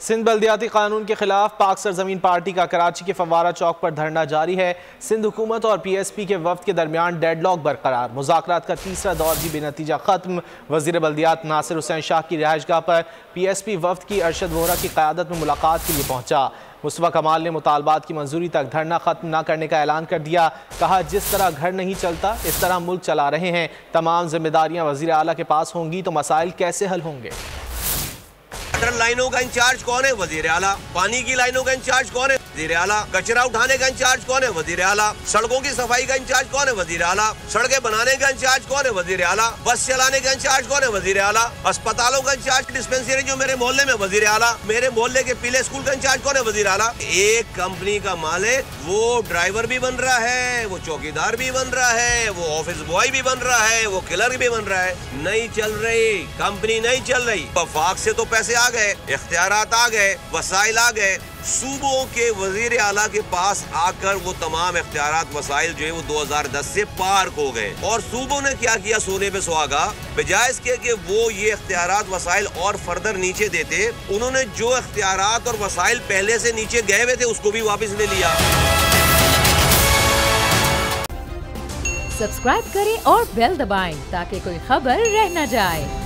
सिंध बल्दियाती कानून के खिलाफ पाक सरजमीन पार्टी का कराची के फवारा चौक पर धरना जारी है। सिंध हुकूमत और PSP के वफ्द के दरमियान डेडलॉक बरकरार। मुज़ाकरात का तीसरा दौर भी बेनतीजा खत्म। वज़ीर बल्दियात नासिर हुसैन शाह की रिहाइशगाह पर PSP वफ्द की अरशद वोहरा की क़यादत में मुलाकात के लिए पहुंचा। मुस्तफ़ा कमाल ने मुतालबात की मंजूरी तक धरना खत्म न करने का ऐलान कर दिया। कहा, जिस तरह घर नहीं चलता इस तरह मुल्क चला रहे हैं। तमाम जिम्मेदारियां वज़ीर आला के पास होंगी तो मसाइल कैसे हल होंगे। लाइनों का इंचार्ज कौन है? वजीर आला। पानी की लाइनों का इंचार्ज कौन है? वजीर आला। कचरा उठाने का इंचार्ज कौन है? वजीर आला। सड़कों की सफाई का इंचार्ज कौन है? वजीर आला। सड़कें बनाने का इंचार्ज कौन है? वजीर आला। बस चलाने का इंचार्ज कौन है? वजीर आला। अस्पतालों का इंचार्ज, डिस्पेंसरी जो मेरे मोहल्ले में, वजीर आला। मेरे मोहल्ले के पीले स्कूल का इंचार्ज कौन है? वजीर आला। एक कंपनी का मालिक वो ड्राइवर भी बन रहा है, वो चौकीदार भी बन रहा है, वो ऑफिस बॉय भी बन रहा है, वो क्लर्क भी बन रहा है। नहीं चल रही कंपनी, नहीं चल रही। वफाक से तो पैसे आ गए, इख्तियारात आ गए, वसाइल आ गए। सूबों के वजीर आला के पास आकर वो तमाम इख्तियारात वसाइल जो है वो 2010 से पार्क हो गए। और सूबों ने क्या किया? सोने पे सुहागा। बजाय इसके कि वो ये इख्तियारात वसाइल और फर्दर नीचे देते, उन्होंने जो इख्तियारात और वसाइल पहले से नीचे गए हुए थे उसको भी वापस ले लिया। सब्सक्राइब करें और बेल दबाएं ताकि कोई खबर रह न जाए।